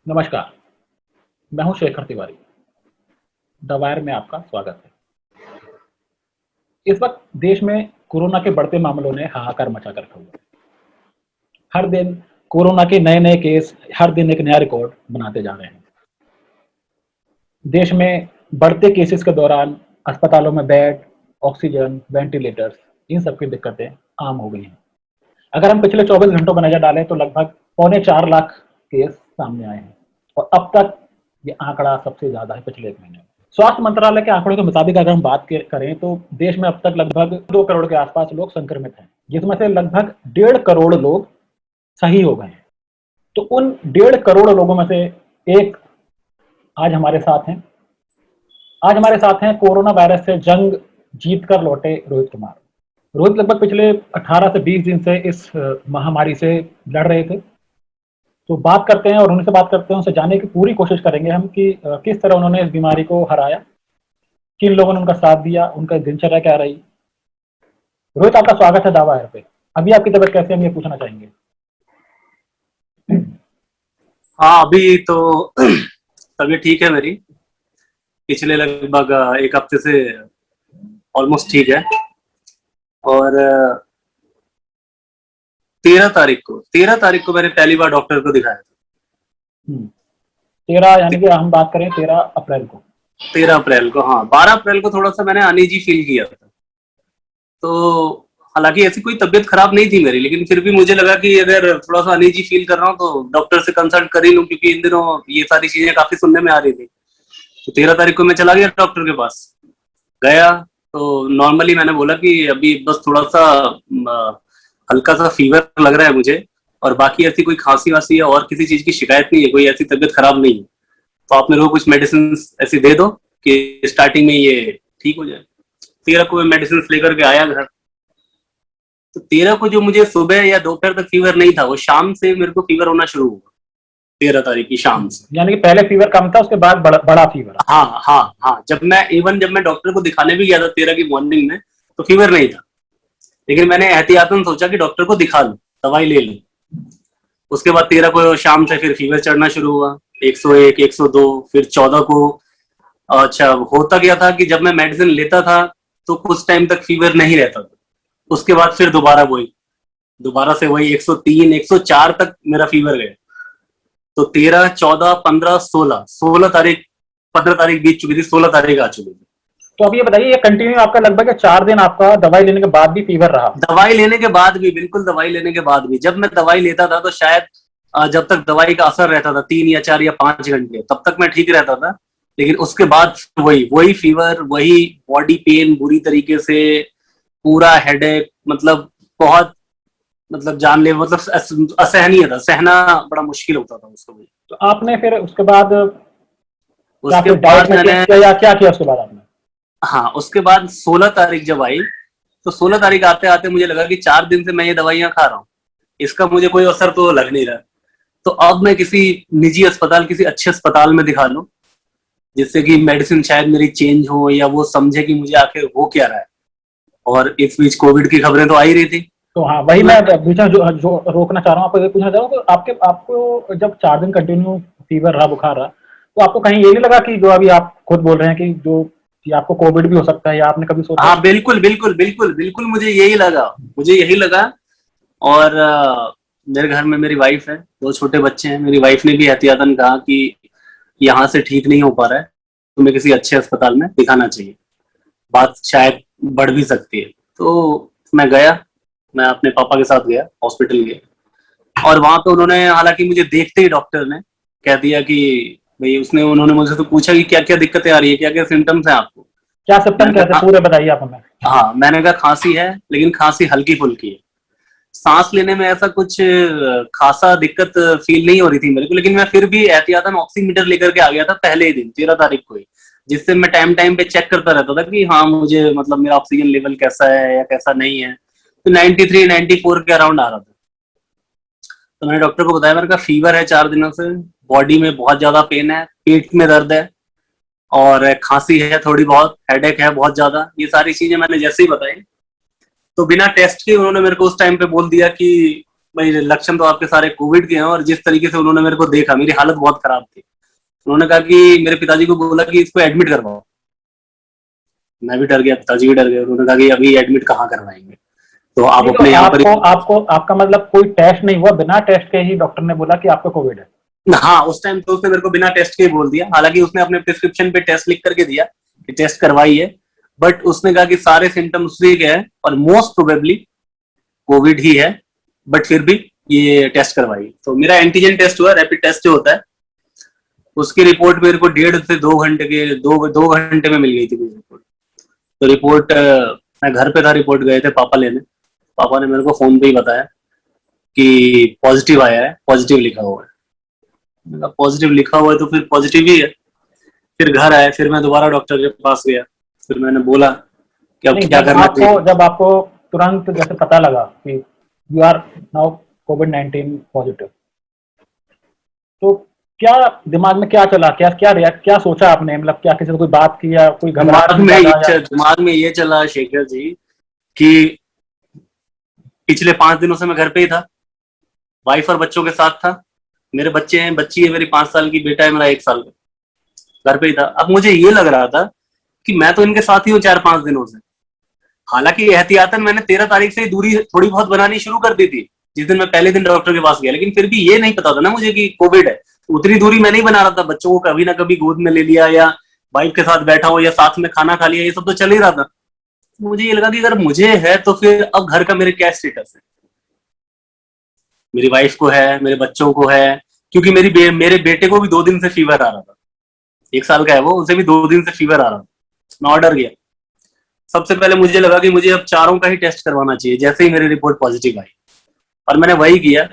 नमस्कार, मैं हूं शेखर तिवारी। द वायर में आपका स्वागत है। इस वक्त देश में कोरोना के बढ़ते मामलों ने हाहाकार मचा कर रखा हुआ है। हर दिन कोरोना के नए-नए केस, हर दिन एक नया रिकॉर्ड बनाते जा रहे हैं। देश में बढ़ते केसेस के दौरान अस्पतालों में बेड, ऑक्सीजन, वेंटिलेटर्स, इन सब की दिक्कतें आम हो गई हैं। अगर हम पिछले 24 घंटों पर नजर डालें तो लगभग पौने 4 लाख केस सामने आए हैं और अब तक ये आंकड़ा सबसे ज्यादा है पिछले 1 महीने में। स्वास्थ्य मंत्रालय के आंकड़ों के मुताबिक अगर हम बात करें तो देश में अब तक लगभग 2 करोड़ के आसपास लोग संक्रमित हैं, जिसमें से लगभग 1.5 करोड़ लोग सही हो गए हैं। तो उन 1.5 करोड़ लोगों में से एक आज हमारे साथ हैं। आज हमारे साथ हैं कोरोना वायरस से जंग जीत कर लौटे रोहित कुमार। रोहित लगभग पिछले 18 से 20 दिन से इस महामारी से लड़ रहे थे। तो बात करते हैं और उनसे बात करते हैं, उनसे जानने की पूरी कोशिश करेंगे हम कि किस तरह उन्होंने इस बीमारी को हराया, किन लोगों ने उनका साथ दिया, उनका दिनचर्या क्या रही। रोहित, आपका स्वागत है दावा पे। अभी आपकी तबीयत कैसे है, हम ये पूछना चाहेंगे। हाँ, अभी तो तबीयत ठीक है मेरी। पिछले लगभग 1 हफ्ते से ऑलमोस्ट ठीक है। और 13 तारीख को मैंने पहली बार डॉक्टर को दिखाया था। 13 यानी कि हम बात करें 13 अप्रैल को। 13 अप्रैल को, हाँ। 12 अप्रैल को थोड़ा सा मैंने अनईजी फील किया था। तो हालांकि ऐसी कोई तबीयत खराब नहीं थी मेरी, लेकिन फिर भी मुझे लगा कि अगर थोड़ा सा अनईजी फील कर रहा हूँ तो डॉक्टर से कंसल्ट कर ही लूँ, क्योंकि इन दिनों ये सारी चीजें काफी सुनने में आ रही थी। तो 13 तारीख को मैं चला गया डॉक्टर के पास। गया तो नॉर्मली मैंने बोला कि अभी बस थोड़ा सा हल्का सा फीवर लग रहा है मुझे, और बाकी ऐसी कोई खांसी वासी या और किसी चीज की शिकायत नहीं है, कोई ऐसी तबीयत खराब नहीं है। तो आप मेरे को कुछ मेडिसिन ऐसी दे दो कि स्टार्टिंग में ये ठीक हो जाए। 13 को मैं मेडिसिन लेकर के आया घर। तो 13 को जो मुझे सुबह या दोपहर तक फीवर नहीं था, वो शाम से मेरे को फीवर होना शुरू हुआ। 13 तारीख की शाम से। यानी कि पहले फीवर कम था, उसके बाद बड़ा फीवर। हाँ हाँ हाँ, जब मैं डॉक्टर को दिखाने भी गया था 13 की मॉर्निंग में, तो फीवर नहीं था। लेकिन मैंने एहतियातन सोचा कि डॉक्टर को दिखा लूं, दवाई ले लूं। उसके बाद 13 को शाम से फिर फीवर चढ़ना शुरू हुआ। 101, 102, फिर 14 को। अच्छा, होता क्या था कि जब मैं मेडिसिन लेता था तो कुछ टाइम तक फीवर नहीं रहता था। उसके बाद फिर दोबारा से वही 103, 104 तक मेरा फीवर गया। तो 13, 14, 15, 16 तारीख, 15 तारीख बीत चुकी थी, 16 तारीख आ चुकी थी। तो अब ये बताइए, ये कंटिन्यू आपका लगभग 4 दिन आपका दवाई लेने के बाद भी फीवर रहा? दवाई लेने के बाद भी, बिल्कुल दवाई लेने के बाद भी। जब मैं दवाई लेता था तो शायद जब तक दवाई का असर रहता था 3 या 4 या 5 घंटे, तब तक मैं ठीक रहता था। लेकिन उसके बाद वही फीवर, वही बॉडी पेन बुरी तरीके से, पूरा हेडेक, मतलब बहुत, मतलब जानलेवा, मतलब असहनीय था। सहना बड़ा मुश्किल होता था उसको। तो आपने फिर उसके बाद उसके बाद मैंने क्या किया उसके बाद आपने? हाँ, उसके बाद 16 तारीख जब आई, तो 16 तारीख आते आते मुझे लगा कि 4 दिन से मैं ये दवाइयां खा रहा हूँ, इसका मुझे कोई असर तो लग नहीं रहा। तो अब मैं किसी निजी अस्पताल, किसी अच्छे अस्पताल में दिखा लूं, जिससे कि मेडिसिन शायद मेरी चेंज हो, या वो समझे कि मुझे आखिर हो क्या रहा है। और इस बीच कोविड की खबरें तो आ ही रही थी। तो हाँ, वही मैं बीच में जो रोकना चाह रहा हूँ, आपको ये पूछना चाह रहा हूँ कि आपको जब 4 दिन कंटिन्यू फीवर रहा, बुखार रहा, तो आपको कहीं ये नहीं लगा कि जो अभी आप खुद बोल रहे हैं कि आपको कोविड भी हो सकता है, या आपने कभी सोचा? हाँ, बिल्कुल बिल्कुल बिल्कुल बिल्कुल, मुझे यही लगा। और मेरे घर में मेरी वाइफ है, 2 छोटे बच्चे हैं। मेरी वाइफ ने भी एहतियातन कहा कि यहाँ से ठीक नहीं हो पा रहा है, तुम्हें किसी अच्छे अस्पताल में दिखाना चाहिए, बात शायद बढ़ भी सकती है। तो मैं अपने पापा के साथ गया, हॉस्पिटल गया। और वहां पे हालांकि मुझे देखते ही डॉक्टर ने कह दिया कि भाई, उन्होंने मुझसे तो पूछा कि क्या क्या दिक्कतें आ रही है, क्या क्या सिम्टम्स हैं आपको। क्या सिम्टम क्या थे, पूरे बताइए आप हमें। हाँ, मैंने कहा खांसी है, लेकिन खांसी हल्की फुल्की है। सांस लेने में ऐसा कुछ खासा दिक्कत फील नहीं हो रही थी मेरे को, लेकिन मैं फिर भी एहतियातन ऑक्सीमीटर लेकर के आ गया था पहले ही दिन, 13 तारीख को ही, जिससे मैं टाइम पे चेक करता रहता था कि हाँ, मुझे मतलब मेरा ऑक्सीजन लेवल कैसा है या कैसा नहीं है। तो 93, 94 के अराउंड आ रहा था। तो मैंने डॉक्टर को बताया, मैंने कहा फीवर है 4 दिनों से, बॉडी में बहुत ज्यादा पेन है, पेट में दर्द है, और खांसी है थोड़ी बहुत, हेडेक है बहुत ज्यादा। ये सारी चीजें मैंने जैसे ही बताई, तो बिना टेस्ट के उन्होंने मेरे को उस टाइम पे बोल दिया कि भाई लक्षण तो आपके सारे कोविड के हैं, और जिस तरीके से उन्होंने मेरे को देखा, मेरी हालत बहुत खराब थी। उन्होंने कहा कि मेरे पिताजी को बोला कि इसको एडमिट करवाओ। मैं भी डर गया, पिताजी भी डर गए। उन्होंने कहा कि अभी एडमिट कहाँ करवाएंगे, तो आप नहीं, तो अपने यहाँ पर। आपको आपको आपका मतलब कोई टेस्ट नहीं हुआ, बिना टेस्ट के ही डॉक्टर ने बोला कि आपको कोविड है? हाँ, उस टाइम तो उसने मेरे को बिना टेस्ट के ही बोल दिया। हालांकि उसने अपने प्रिस्क्रिप्शन पे टेस्ट लिख करके दिया कि टेस्ट करवाइए, बट उसने कहा कि सारे सिम्टम्स उसी के हैं और मोस्ट प्रोबेबली कोविड ही है, बट फिर भी ये टेस्ट करवाइए। तो मेरा एंटीजन टेस्ट हुआ, रैपिड टेस्ट जो होता है, उसकी रिपोर्ट मेरे को 1.5 से 2 घंटे के 2 घंटे में मिल गई थी मेरी रिपोर्ट। तो रिपोर्ट मैं घर पे था, रिपोर्ट गए थे पापा लेने। पापा ने मेरे को फोन पे ही बताया कि पॉजिटिव आया है, पॉजिटिव लिखा हुआ है। मैंने कहा पॉजिटिव लिखा हुआ है तो फिर पॉजिटिव ही है। फिर घर आए, फिर मैं दोबारा डॉक्टर के पास गया। फिर मैंने बोला कि अब नहीं, क्या करना चाहिए। जब आपको तुरंत जैसे पता लगा कि यू आर नाउ कोविड-19 पॉजिटिव, तो क्या दिमाग में क्या चला, क्या सोचा आपने? मतलब क्या किसी से कोई बात की या कोई घबराहट दिमाग में ये चला शेखर जी कि पिछले 5 दिनों से मैं घर पे ही था, वाइफ और बच्चों के साथ था। मेरे बच्चे हैं, बच्ची है मेरी 5 साल की, बेटा है मेरा 1 साल का। घर पे ही था। अब मुझे ये लग रहा था कि मैं तो इनके साथ ही हूँ 4-5 दिनों से। हालांकि एहतियातन मैंने 13 तारीख से दूरी थोड़ी बहुत बनानी शुरू कर दी थी, जिस दिन मैं पहले दिन डॉक्टर के पास गया। लेकिन फिर भी ये नहीं पता था ना मुझे कि कोविड है। उतनी दूरी मैं नहीं बना रहा था। बच्चों को कभी ना कभी गोद में ले लिया, या वाइफ के साथ बैठा हो, या साथ में खाना खा लिया, ये सब तो चल ही रहा था। मुझे ये लगा कि अगर मुझे है तो फिर अब घर का मेरे क्या स्टेटस है। मेरी वाइफ को है, मेरे बच्चों को है, क्योंकि मेरे बेटे को भी 2 दिन से फीवर आ रहा था। 1 साल का है वो, उसे भी 2 दिन से फीवर आ रहा था। मैं ऑर्डर गया। सबसे पहले मुझे लगा कि मुझे अब चारों का ही टेस्ट करवाना चाहिए जैसे ही मेरी रिपोर्ट पॉजिटिव आई, और मैंने वही किया।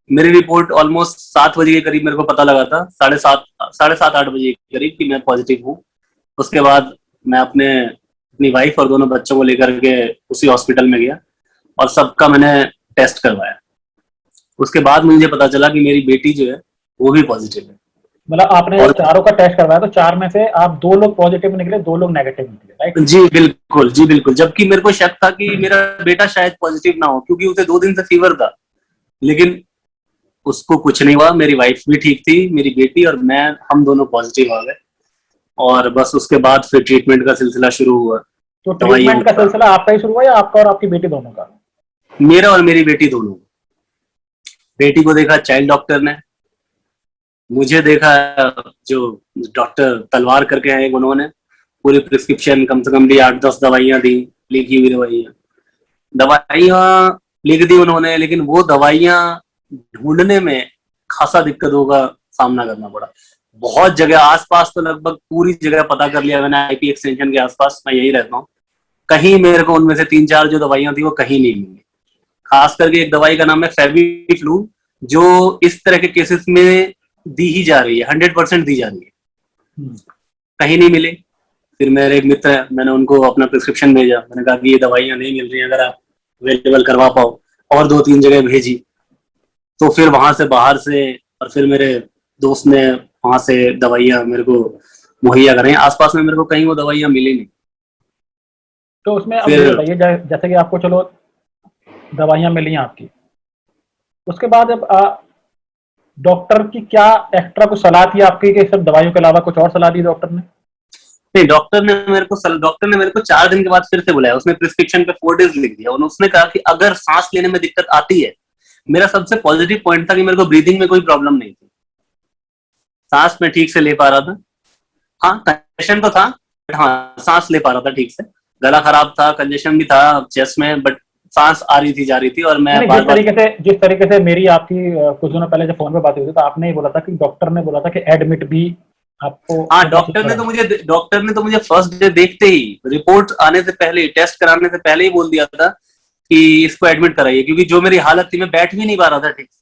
मेरी रिपोर्ट ऑलमोस्ट 7 बजे के करीब मेरे को पता लगा था, 7:30 8 बजे के करीब, कि मैं पॉजिटिव हूँ। उसके बाद मैं अपनी वाइफ और दोनों बच्चों को लेकर के उसी हॉस्पिटल में गया और सबका मैंने टेस्ट करवाया। उसके बाद मुझे पता चला कि मेरी बेटी जो है वो भी पॉजिटिव है। मतलब आपने चारों का टेस्ट करवाया तो 4 में से आप 2 लोग पॉजिटिव निकले, 2 लोग नेगेटिव निकले, राइट? जी बिल्कुल, जी बिल्कुल। जबकि मेरे को शक था कि मेरा बेटा शायद पॉजिटिव ना हो, क्योंकि उसे 2 दिन से फीवर था। लेकिन उसको कुछ नहीं हुआ, मेरी वाइफ भी ठीक थी, मेरी बेटी और मैं, हम दोनों पॉजिटिव आ गए। और बस उसके बाद फिर ट्रीटमेंट का सिलसिला शुरू हुआ। तो ट्रीटमेंट का सिलसिला आपका ही शुरू हुआ या आपका और आपकी बेटी दोनों का? मेरा और मेरी बेटी दोनों। बेटी को देखा चाइल्ड डॉक्टर ने, मुझे देखा जो डॉक्टर तलवार करके हैं एक, उन्होंने पूरी प्रिस्क्रिप्शन कम से कम दी, 8-10 दवाइयां दी, लिखी हुई दवाइयां लिख दी उन्होंने। लेकिन वो दवाइयां ढूंढने में खासा दिक्कतों का सामना करना पड़ा। बहुत जगह आसपास तो लगभग पूरी जगह पता कर लिया मैंने, आईपी एक्सटेंशन के आसपास, मैं यही रहता हूँ। कहीं मेरे को उनमें से 3-4 जो दवाइयां थी वो कहीं नहीं मिली। खास करके एक दवाई का नाम है फेविफ्लू, जो इस तरह के केसेस में दी ही जा रही है, 100% दी जा रही है, कहीं नहीं मिली। फिर मेरे एक मित्र है, मैंने उनको अपना प्रिस्क्रिप्शन भेजा। मैंने कहा कि ये दवाइयां नहीं मिल रही, अगर आप अवेलेबल करवा पाओ। और 2-3 जगह भेजी, तो फिर वहां से बाहर से, और फिर मेरे दोस्त ने वहां से दवाइयां मेरे को मुहैया कराई। आसपास में मेरे को कहीं वो दवाइयां मिली नहीं। तो उसमें अब ये बताइए, जैसे कि आपको चलो दवाइयां मिली आपकी, उसके बाद अब डॉक्टर की क्या एक्स्ट्रा कुछ सलाह थी आपकी कि सब दवाइयों के अलावा कुछ और सलाह दी डॉक्टर ने? नहीं, डॉक्टर ने मेरे को 4 दिन के बाद फिर से बुलाया। उसने प्रिस्क्रिप्शन पे 4 डेज लिख दिया। उसने कहा कि अगर सांस लेने में दिक्कत आती है, मेरा सबसे पॉजिटिव पॉइंट था कि मेरे को ब्रीदिंग में कोई प्रॉब्लम नहीं थी, सांस में ठीक से ले पा रहा था। हाँ, कंजेशन तो था, बट हाँ सांस ले पा रहा था ठीक से। गला खराब था, कंजेशन भी था चेस्ट में, बट सांस आ रही थी, जा रही थी। और मैं जिस तरीके से मेरी आपकी कुछ दिनों पहले जब फोन पे बात हुई थी, तो आपने ही बोला था कि डॉक्टर ने बोला था कि एडमिट भी आपको। हाँ, डॉक्टर ने तो मुझे फर्स्ट डे देखते ही, रिपोर्ट आने से पहले, टेस्ट कराने से पहले ही बोल दिया था कि इसको एडमिट कराइए, क्योंकि जो मेरी हालत थी, मैं बैठ भी नहीं पा रहा था ठीक से।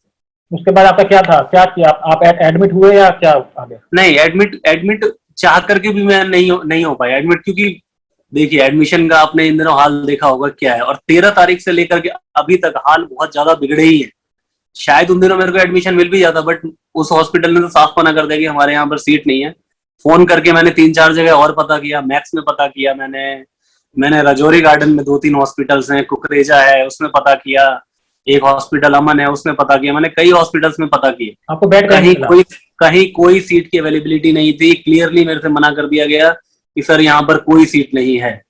उसके बाद आपका क्या था, क्या किया आप एडमिट हुए या क्या आगे? नहीं, एडमिट चाह करके भी मैं नहीं हो पाया एडमिट, क्योंकि देखिए एडमिशन का आपने इन दिनों हाल देखा होगा क्या है। और 13 तारीख से लेकर के अभी तक हाल बहुत ज्यादा बिगड़े ही है। शायद उन दिनों मेरे को एडमिशन मिल भी जाता, बट उस हॉस्पिटल ने तो साफ मना कर दिया कि हमारे यहाँ पर सीट नहीं है। फोन करके मैंने 3-4 जगह और पता किया, मैक्स में पता किया, मैंने राजौरी गार्डन में 2-3 हॉस्पिटल्स हैं, कुकरेजा है, उसमें पता किया। एक हॉस्पिटल अमन है उसमें पता किया, मैंने कई हॉस्पिटल्स में पता किए, आपको बेड कहीं नहीं मिला? कहीं कोई सीट की अवेलेबिलिटी नहीं थी। क्लियरली मेरे से मना कर दिया गया कि सर यहाँ पर कोई सीट नहीं है।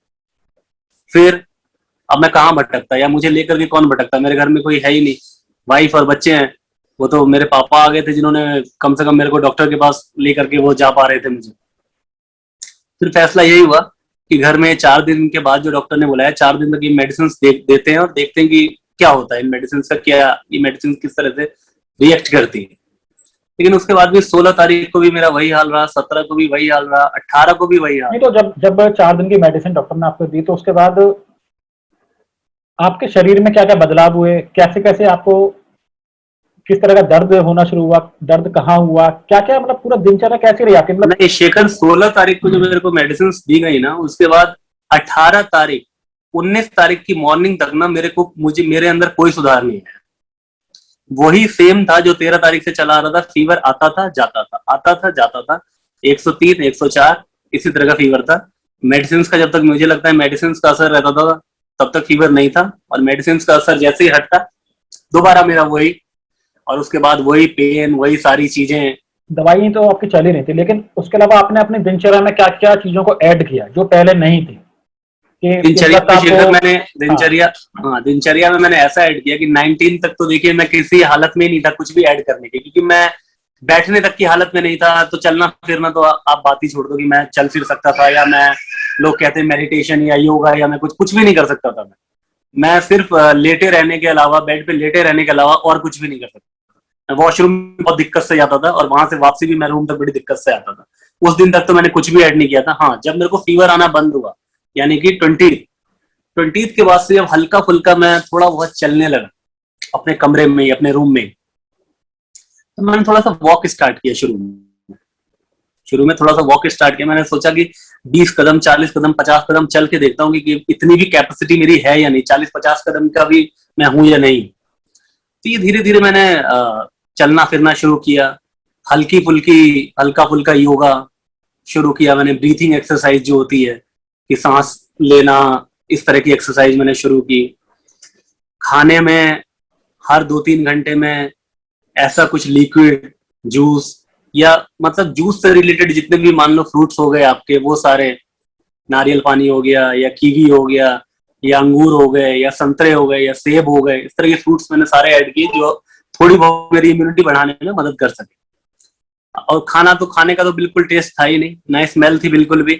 फिर अब मैं कहाँ भटकता, या मुझे लेकर के कौन भटकता, मेरे घर में कोई है ही नहीं, वाइफ और बच्चे हैं। वो तो मेरे पापा आ गए थे जिन्होंने कम से कम मेरे को डॉक्टर के पास लेकर के वो जा पा रहे थे मुझे। फिर फैसला यही हुआ कि घर में 4 दिन के बाद जो डॉक्टर ने बुलाया, 4 दिन तक ये मेडिसिन देते हैं और देखते हैं कि क्या होता है इन मेडिसिन का, क्या ये मेडिसिन किस तरह से रिएक्ट करती है। लेकिन उसके बाद भी 16 तारीख को भी मेरा वही हाल रहा, 17 को भी वही हाल रहा, 18 को भी वही हाल। नहीं तो जब जब 4 दिन की मेडिसिन डॉक्टर ने आपको दी तो उसके बाद आपके शरीर में क्या क्या बदलाव हुए, कैसे कैसे आपको किस तरह का दर्द होना शुरू हुआ, दर्द कहाँ हुआ, क्या क्या मतलब पूरा दिनचर्या कैसी रही आपकी? मतलब नहीं शेखर, 16 तारीख को जो मेरे को मेडिसिन दी गई ना, उसके बाद 18 तारीख 19 तारीख की मॉर्निंग तक ना मेरे अंदर कोई सुधार नहीं है। वही सेम था जो 13 तारीख से चला आ रहा था। फीवर आता था जाता था, आता था जाता था, 103 104 इसी तरह का फीवर था। मेडिसिन का जब तक मुझे लगता है मेडिसिन का असर रहता था तब तक फीवर नहीं था, और मेडिसिन का असर जैसे ही हटता दोबारा मेरा वही, और उसके बाद वही पेन, वही सारी चीजें। दवाई तो आपकी चल ही रही थी, लेकिन उसके अलावा आपने अपनी दिनचर्या में क्या क्या चीजों को ऐड किया जो पहले नहीं थी? दिनचर्या में शेखर मैंने हाँ। दिनचर्या में मैंने ऐसा ऐड किया कि 19 तक तो देखिए मैं किसी हालत में ही नहीं था कुछ भी ऐड करने की, क्योंकि मैं बैठने तक की हालत में नहीं था। तो चलना फिरना तो आप बात ही छोड़ दो कि मैं चल फिर सकता था, या मैं, लोग कहते हैं मेडिटेशन या योगा, या मैं कुछ भी नहीं कर सकता था। मैं सिर्फ लेटे रहने के अलावा, बेड पे लेटे रहने के अलावा और कुछ भी नहीं कर सकता। वॉशरूम बहुत दिक्कत से जाता था, और वहां से वापसी भी मैं रूम तक बड़ी दिक्कत से आता था। उस दिन तक तो मैंने कुछ भी ऐड नहीं किया था। हाँ, जब मेरे को फीवर आना बंद हुआ, यानी कि 20 के बाद से जब हल्का फुल्का मैं थोड़ा बहुत चलने लगा अपने कमरे में, अपने रूम में, तो मैंने थोड़ा सा वॉक स्टार्ट किया। शुरू में थोड़ा सा वॉक स्टार्ट किया। मैंने सोचा कि 20 कदम, 40 कदम, 50 कदम चल के देखता हूँ कि इतनी भी कैपेसिटी मेरी है या नहीं, 40-50 कदम का भी मैं हूं या नहीं। तो ये धीरे धीरे मैंने चलना फिरना शुरू किया, हल्का फुल्का योगा शुरू किया मैंने, ब्रीथिंग एक्सरसाइज जो होती है कि सांस लेना, इस तरह की एक्सरसाइज मैंने शुरू की। खाने में हर 2-3 घंटे में ऐसा कुछ लिक्विड जूस, या मतलब जूस से रिलेटेड जितने भी मान लो फ्रूट्स हो गए आपके, वो सारे, नारियल पानी हो गया, या कीवी हो गया, या अंगूर हो गए, या संतरे हो गए, या सेब हो गए, इस तरह के फ्रूट्स मैंने सारे ऐड किए जो थोड़ी बहुत मेरी इम्यूनिटी बढ़ाने में मदद कर सके। और खाने का तो बिल्कुल टेस्ट था ही नहीं, ना स्मेल थी बिल्कुल भी।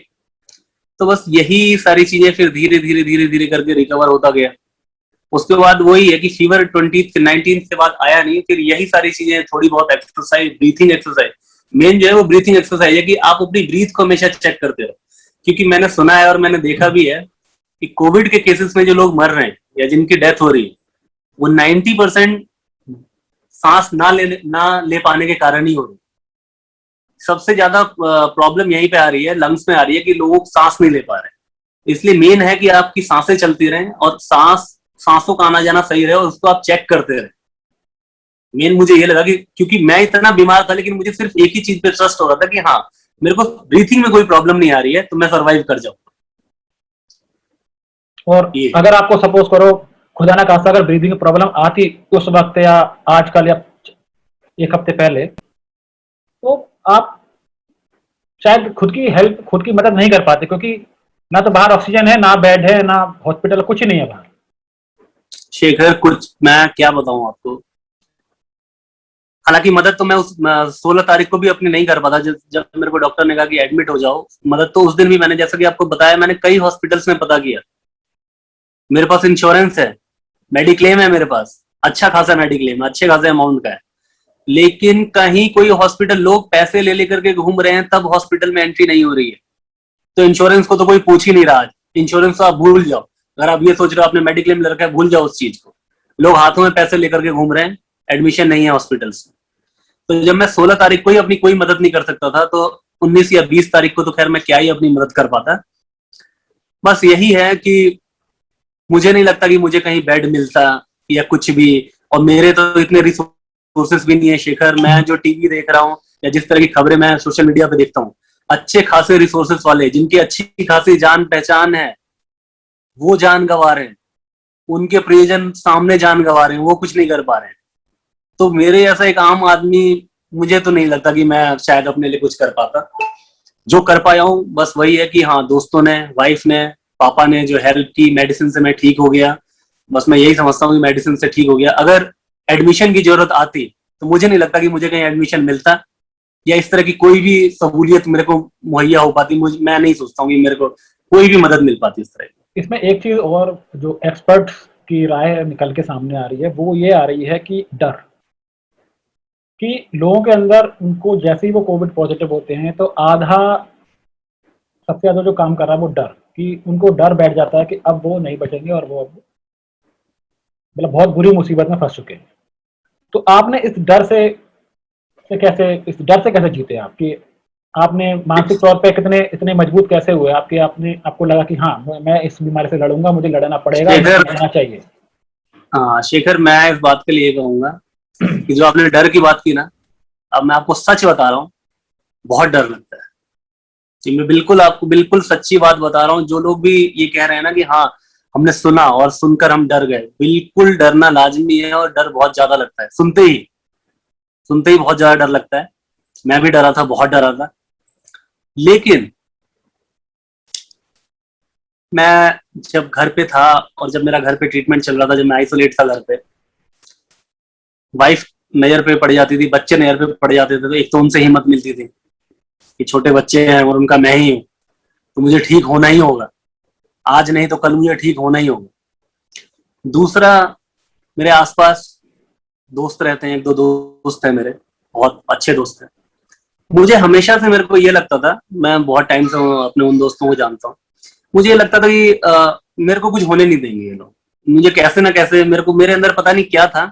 तो बस यही सारी चीजें फिर धीरे धीरे धीरे धीरे करके रिकवर होता गया। उसके बाद वही है कि फीवर 19 के बाद आया नहीं, फिर यही सारी चीजें, थोड़ी बहुत एक्सरसाइज, ब्रीथिंग एक्सरसाइज। मेन जो है वो ब्रीथिंग एक्सरसाइज है कि आप अपनी ब्रीथ को हमेशा चेक करते रहो, क्योंकि मैंने सुना है और मैंने देखा भी है कि कोविड के केसेस में जो लोग मर रहे हैं या जिनकी डेथ हो रही है, वो 90% सांस ना ले पाने के कारण ही हो रही है। सबसे ज्यादा प्रॉब्लम यहीं पे आ रही है, लंग्स में आ रही है, कि लोग सांस नहीं ले पा रहे। इसलिए मेन है कि आपकी सांसें चलती रहें और सांसों का आना जाना सही रहे, और उसको आप चेक करते रहे। मेन मुझे ये लगा कि क्योंकि मैं इतना बीमार था, लेकिन मुझे सिर्फ एक ही चीज पे ट्रस्ट हो रहा था कि हाँ, मेरे को ब्रीथिंग में कोई प्रॉब्लम नहीं आ रही है, तो मैं सर्वाइव कर जाऊंगा। और अगर आपको सपोज करो खुदा ना खास्ता अगर ब्रीदिंग की प्रॉब्लम आती उस वक्त या आजकल या एक हफ्ते पहले, तो आप शायद खुद की मदद नहीं कर पाते, क्योंकि ना तो बाहर ऑक्सीजन है, ना बेड है, ना हॉस्पिटल, कुछ ही नहीं है बाहर। शेखर, कुछ मैं क्या बताऊं आपको। हालांकि मदद तो मैं उस 16 तारीख को भी अपनी नहीं कर पाता, जब मेरे को डॉक्टर ने कहा कि एडमिट हो जाओ। मदद तो उस दिन भी मैंने, जैसा कि आपको बताया, मैंने कई हॉस्पिटल्स में पता किया। मेरे पास इंश्योरेंस है, मेडिक्लेम है मेरे पास, अच्छा खासा मेडिक्लेम, अच्छे खासे अमाउंट का है, लेकिन कहीं कोई हॉस्पिटल, लोग पैसे ले लेकर के घूम रहे हैं, तब हॉस्पिटल में एंट्री नहीं हो रही है। तो इंश्योरेंस को तो कोई पूछ ही नहीं रहा। इंश्योरेंस तो आप भूल जाओ, अगर आप ये सोच रहे हो आपने मेडिक्लेम ले रखा है, भूल जाओ उस चीज को। लोग हाथों में पैसे लेकर के घूम रहे हैं, एडमिशन नहीं है हॉस्पिटल्स में। तो जब मैं 16 तारीख को ही अपनी कोई मदद नहीं कर सकता था, तो 19 या 20 तारीख को तो खैर मैं क्या ही अपनी मदद कर पाता। बस यही है कि मुझे नहीं लगता कि मुझे कहीं बेड मिलता या कुछ भी, और मेरे तो इतने रिसोर्सेस भी नहीं है शेखर। मैं जो टीवी देख रहा हूँ या जिस तरह की खबरें मैं सोशल मीडिया पे देखता हूँ, अच्छे खासे रिसोर्सेस वाले जिनकी अच्छी खासी जान पहचान है, वो जान गंवा रहे हैं। उनके प्रियजन सामने जान गंवा रहे हैं, वो कुछ नहीं कर पा रहे हैं। तो मेरे ऐसा एक आम आदमी, मुझे तो नहीं लगता कि मैं शायद अपने लिए कुछ कर पाता। जो कर पाया हूँ बस वही है कि हाँ, दोस्तों ने, वाइफ ने, पापा ने जो हेल्प की, मेडिसिन से मैं ठीक हो गया। बस मैं यही समझता हूँ कि मेडिसिन से ठीक हो गया। अगर एडमिशन की जरूरत आती तो मुझे नहीं लगता कि मुझे कहीं एडमिशन मिलता, या इस तरह की कोई भी सहूलियत मेरे को मुहैया हो पाती। मैं नहीं सोचता हूँ कि मेरे को कोई भी मदद मिल पाती इस तरह की। इसमें एक चीज और जो एक्सपर्ट्स की राय निकल के सामने आ रही है, वो ये आ रही है कि डर, कि लोगों के अंदर, उनको जैसे ही वो कोविड पॉजिटिव होते हैं तो आधा, सबसे ज्यादा जो काम कर रहा है वो डर, कि उनको डर बैठ जाता है कि अब वो नहीं बचेंगे और वो अब मतलब बहुत बुरी मुसीबत में फंस चुके हैं। तो आपने इस डर से कैसे जीते आप, कि आपने मानसिक तौर पे कितने इतने मजबूत कैसे हुए आपके, आपको लगा कि हाँ, मैं इस बीमारी से लड़ूंगा, मुझे लड़ना पड़ेगा, मुझे लड़ना चाहिए। हाँ शेखर, मैं इस बात के लिए कहूंगा कि जो आपने डर की बात की ना, अब मैं आपको सच बता रहा हूँ, बहुत डर लगता है। कि मैं बिल्कुल आपको बिल्कुल सच्ची बात बता रहा हूँ। जो लोग भी ये कह रहे हैं ना कि हाँ हमने सुना और सुनकर हम डर गए, बिल्कुल डरना लाजमी है, और डर बहुत ज्यादा लगता है। सुनते ही बहुत ज्यादा डर लगता है। मैं भी डरा था, बहुत डरा था। लेकिन मैं जब घर पे था, और जब मेरा घर पे ट्रीटमेंट चल रहा था, जब मैं आइसोलेट था घर पे, वाइफ नजर पे पड़ जाती थी, बच्चे नजर पे पड़ जाते थे, तो एक तो उनसे हिम्मत मिलती थी कि छोटे बच्चे हैं और उनका मैं ही हूं, तो मुझे ठीक होना ही होगा। आज नहीं तो कल मुझे ठीक होना ही होगा। दूसरा, मेरे आसपास दोस्त रहते हैं, एक दो दोस्त हैं मेरे, बहुत अच्छे दोस्त हैं। मुझे हमेशा से मेरे को ये लगता था, मैं बहुत टाइम से अपने उन दोस्तों को जानता हूँ, मुझे ये लगता था कि मेरे को कुछ होने नहीं देंगे ये लोग। मुझे कैसे ना कैसे, मेरे अंदर पता नहीं क्या था,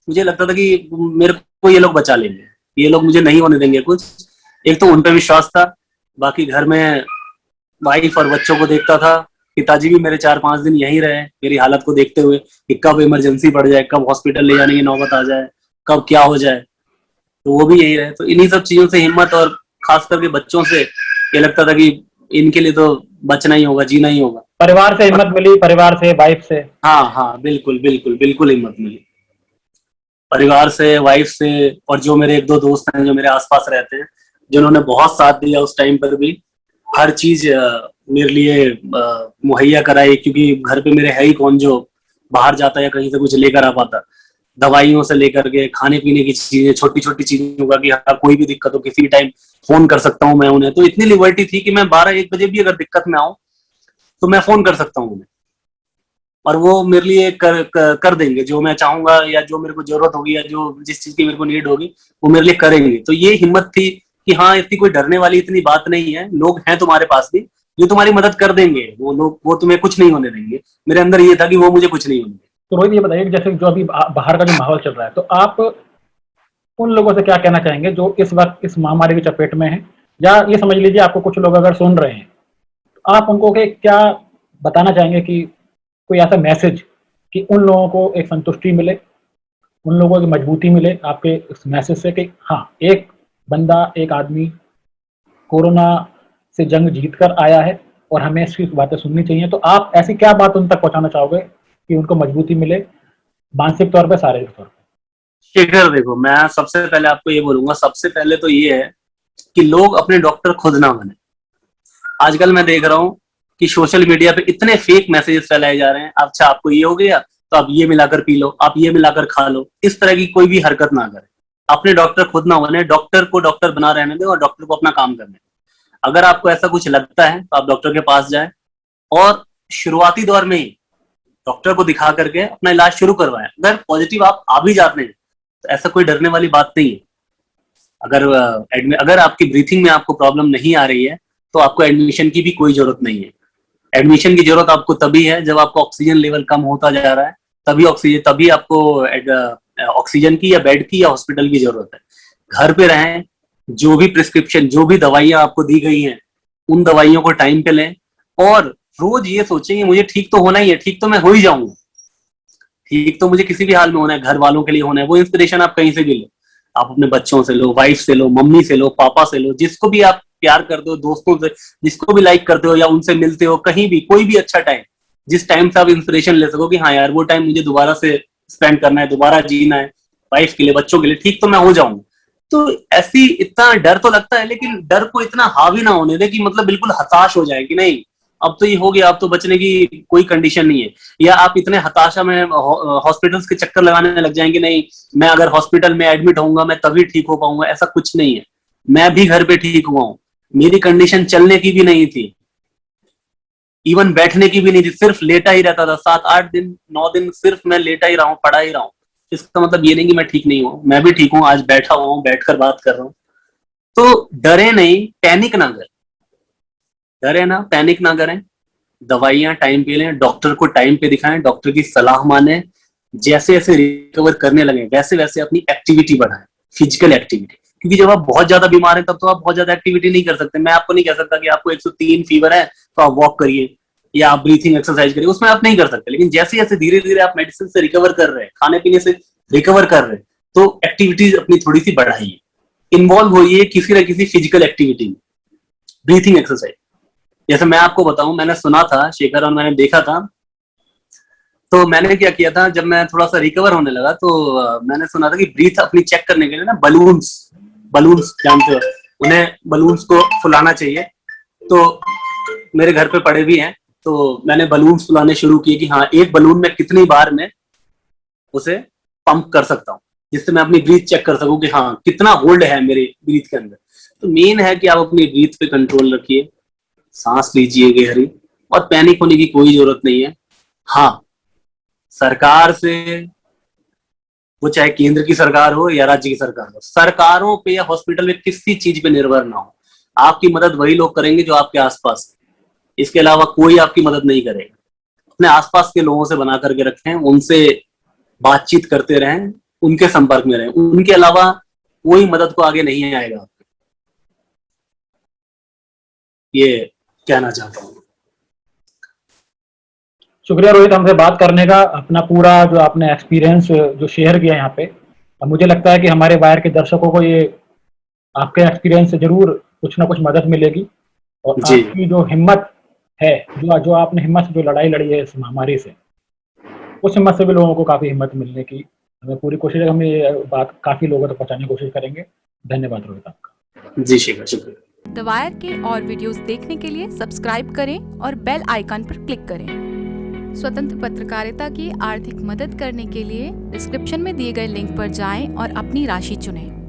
मुझे लगता था कि मेरे को ये लोग बचा लेंगे, ये लोग मुझे नहीं होने देंगे कुछ। एक तो उन पे विश्वास था, बाकी घर में वाइफ और बच्चों को देखता था। पिताजी भी मेरे 4-5 दिन यहीं रहे, मेरी हालत को देखते हुए कि कब इमरजेंसी पड़ जाए, कब हॉस्पिटल ले जाने की नौबत आ जाए, कब क्या हो जाए, तो वो भी यही रहे। तो इन्हीं सब चीजों से हिम्मत, और खास करके बच्चों से ये लगता था कि इनके लिए तो बचना ही होगा, जीना ही होगा। परिवार से हिम्मत मिली, परिवार से, वाइफ से? हाँ हाँ, बिल्कुल बिल्कुल बिल्कुल हिम्मत मिली, परिवार से, वाइफ से, और जो मेरे एक दो दोस्त हैं जो मेरे आसपास रहते हैं, जिन्होंने बहुत साथ दिया उस टाइम पर भी, हर चीज मेरे लिए मुहैया कराई। क्योंकि घर पे मेरे है ही कौन जो बाहर जाता या कहीं से कुछ लेकर आ पाता। दवाइयों से लेकर के खाने पीने की चीजें, छोटी छोटी चीजों का, कि हाँ कोई भी दिक्कत हो किसी टाइम फोन कर सकता हूँ मैं उन्हें। तो इतनी लिबर्टी थी कि मैं 12-1 बजे भी अगर दिक्कत में आऊँ तो मैं फोन कर सकता हूँ उन्हें, और वो मेरे लिए कर देंगे जो मैं चाहूंगा, या जो मेरे को जरूरत होगी, या जो जिस चीज की मेरे को नीड होगी वो मेरे लिए करेंगे। तो ये हिम्मत थी कि हाँ, इतनी कोई डरने वाली इतनी बात नहीं है, लोग हैं तुम्हारे पास भी जो तुम्हारी मदद कर देंगे, वो लोग, वो तुम्हें कुछ नहीं होने देंगे। मेरे अंदर ये था कि वो मुझे कुछ नहीं होने देंगे। तो रोहित, ये बताइए कि जैसे जो अभी बाहर का जो माहौल चल रहा है, तो आप उन लोगों से क्या कहना चाहेंगे जो इस वक्त इस महामारी की चपेट में हैं, या ये समझ लीजिए आपको कुछ लोग अगर सुन रहे हैं, तो आप उनको क्या बताना चाहेंगे, कि कोई ऐसा मैसेज कि उन लोगों को एक संतुष्टि मिले, उन लोगों की मजबूती मिले आपके इस मैसेज से, कि हाँ, एक बंदा, एक आदमी कोरोना से जंग जीत कर आया है और हमें इसकी बातें सुननी चाहिए। तो आप ऐसी क्या बात उन तक पहुंचाना चाहोगे कि उनको मजबूती मिले, मानसिक तौर पर, शारीरिक तौर पर? शेखर देखो, मैं सबसे पहले आपको ये बोलूंगा, सबसे पहले तो ये है कि लोग अपने डॉक्टर खुद ना बने। आजकल मैं देख रहा हूँ कि सोशल मीडिया पे इतने फेक मैसेजेस फैलाए जा रहे हैं, अच्छा आपको ये हो गया तो आप ये मिलाकर पी लो, आप ये मिलाकर खा लो, इस तरह की कोई भी हरकत ना करे। अपने डॉक्टर खुद ना बने, डॉक्टर को डॉक्टर बना रहने दे और डॉक्टर को अपना काम करने दे। अगर आपको ऐसा कुछ लगता है तो आप डॉक्टर के पास जाए, और शुरुआती दौर में ही डॉक्टर को दिखा करके अपना इलाज शुरू करवाएं। अगर पॉजिटिव आप आ भी जाते हैं तो ऐसा कोई डरने वाली बात नहीं है। अगर आपकी ब्रीथिंग में आपको प्रॉब्लम नहीं आ रही है तो आपको एडमिशन की भी कोई जरूरत नहीं है। एडमिशन की जरूरत आपको तभी है जब आपको ऑक्सीजन लेवल कम होता जा रहा है, तभी आपको ऑक्सीजन की या बेड की या हॉस्पिटल की जरूरत है। घर पे रहें, जो भी प्रिस्क्रिप्शन, जो भी दवाइयां आपको दी गई हैं, उन दवाइयों को टाइम पे लें, और रोज ये सोचें कि मुझे ठीक तो होना ही है, ठीक तो मैं हो ही जाऊंगा, ठीक तो मुझे किसी भी हाल में होना है, घर वालों के लिए होना है। वो इंस्पिरेशन आप कहीं से भी लो, आप अपने बच्चों से लो, वाइफ से लो, मम्मी से लो, पापा से लो, जिसको भी आप प्यार करते हो, दोस्तों से जिसको भी लाइक करते हो, या उनसे मिलते हो कहीं भी, कोई भी अच्छा टाइम, जिस टाइम से आप इंस्पिरेशन ले सको कि हाँ यार वो टाइम मुझे दोबारा से स्पेंड करना है, दोबारा जीना है, वाइफ के लिए, बच्चों के लिए, ठीक तो मैं हो जाऊंगा। तो ऐसी इतना डर तो लगता है, लेकिन डर को इतना हावी ना होने दे कि मतलब बिल्कुल हताश हो जाए कि नहीं अब तो ये हो गया, अब तो बचने की कोई कंडीशन नहीं है, या आप इतने हताशा में हॉस्पिटल्स के चक्कर लगाने लग जाएंगे, नहीं मैं अगर हॉस्पिटल में एडमिट होऊंगा मैं तभी ठीक हो पाऊंगा। ऐसा कुछ नहीं है, मैं भी घर पे ठीक हुआ हूँ, मेरी कंडीशन चलने की भी नहीं थी, इवन बैठने की भी नहीं थी, सिर्फ लेटा ही रहता था, 7-8 दिन 9 दिन सिर्फ मैं लेटा ही रहा हूँ, पड़ा ही रहा हूँ। इसका मतलब ये नहीं कि मैं ठीक नहीं हूँ, मैं भी ठीक हूँ, आज बैठा हुआ हूँ, बैठकर बात कर रहा हूँ। तो डरे नहीं, पैनिक ना करें, डरे ना, पैनिक ना करें, दवाइयां टाइम पे लें, डॉक्टर को टाइम पे दिखाएं, डॉक्टर की सलाह माने, जैसे जैसे रिकवर करने लगे वैसे वैसे अपनी एक्टिविटी बढ़ाएं, फिजिकल एक्टिविटी, क्योंकि जब आप बहुत ज्यादा बीमार हैं तब तो आप बहुत ज्यादा एक्टिविटी नहीं कर सकते। मैं आपको नहीं कह सकता कि आपको 103 फीवर है तो आप वॉक करिए या आप ब्रीथिंग एक्सरसाइज करिए, उसमें आप नहीं कर सकते। लेकिन जैसे जैसे धीरे धीरे आप मेडिसिन से रिकवर कर रहे हैं, खाने पीने से रिकवर कर रहे हैं, तो एक्टिविटीज अपनी थोड़ी सी बढ़ाइए, इन्वॉल्व होइए किसी न किसी फिजिकल एक्टिविटी में, ब्रीथिंग एक्सरसाइज। जैसे मैं आपको बताऊं, मैंने सुना था शेखर और मैंने देखा था, तो मैंने क्या किया था जब मैं थोड़ा सा रिकवर होने लगा, तो मैंने सुना था कि ब्रीथ अपनी चेक करने के लिए ना बलून्स जानते हो, उन्हें बलून्स को फुलाना चाहिए। तो मेरे घर पे पड़े भी हैं, तो मैंने बलून्स फुलाने शुरू किए कि हाँ एक बलून में कितनी बार मैं उसे पंप कर सकता हूँ, जिससे मैं अपनी ब्रीथ चेक कर सकूं कि हाँ कितना होल्ड है मेरी ब्रीथ के अंदर। तो मेन है कि आप अपनी ब्रीथ पे कंट्रोल रखिए, सांस लीजिए गहरी, और पैनिक होने की कोई जरूरत नहीं है। हाँ, सरकार से, वो चाहे केंद्र की सरकार हो या राज्य की सरकार हो, सरकारों पे या हॉस्पिटल में किसी चीज पे निर्भर ना हो। आपकी मदद वही लोग करेंगे जो आपके आसपास, इसके अलावा कोई आपकी मदद नहीं करेगा। अपने आसपास के लोगों से बना करके रखें, उनसे बातचीत करते रहें, उनके संपर्क में रहें, उनके अलावा कोई मदद को आगे नहीं आएगा। ये कहना चाहता हूँ। शुक्रिया रोहित हमसे बात करने का, अपना पूरा जो आपने एक्सपीरियंस जो शेयर किया यहाँ पे। अब मुझे लगता है कि हमारे वायर के दर्शकों को ये आपके एक्सपीरियंस से जरूर कुछ ना कुछ मदद मिलेगी, और आपकी जो हिम्मत है, जो आपने हिम्मत से जो लड़ाई लड़ी है इस महामारी से, उस हिम्मत से भी लोगों को काफी हिम्मत मिलने की हमें पूरी कोशिश है, हम ये बात काफी लोगों तक पहुंचाने की कोशिश करेंगे। धन्यवाद रोहित आपका। जी शेखर, शुक्रिया। द वायर के और वीडियोस देखने के लिए सब्सक्राइब करें और बेल आइकन पर क्लिक करें। स्वतंत्र पत्रकारिता की आर्थिक मदद करने के लिए डिस्क्रिप्शन में दिए गए लिंक पर जाएं और अपनी राशि चुनें।